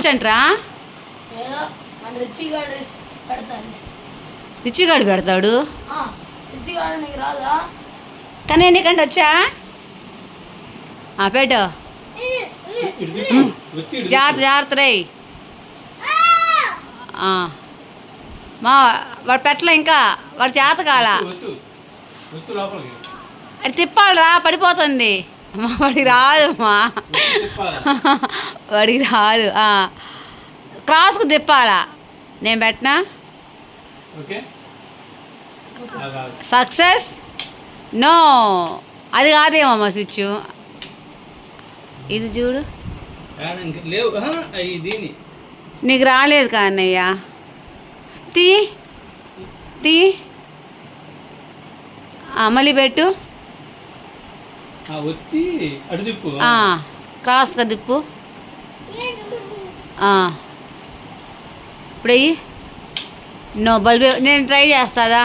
వచ్చంట్రా? రిచ్చిగాడు పెడతాడు కానీ నీకంటే వచ్చా పెట్టు. జాగ్రత్త జాగ్రత్త రే. మా వాడు పెట్టలే ఇంకా, వాడు చేత కాల. అది తిప్పాలిరా, పడిపోతుంది. వాడికి రాదు అమ్మా, వాడికి రాదు. క్రాస్కు తిప్పాలా, నేను పెట్టినా. సక్సెస్ నో, అది కాదేమమ్మా స్విచ్. ఇది చూడు, నీకు రాలేదు కాన్నయ్య. తీ తీ, మళ్ళీ పెట్టు. క్రాస్గా దిప్పు. ఇప్పుడు అయ్యి నో బల్బ్. నేను ట్రై చేస్తాదా?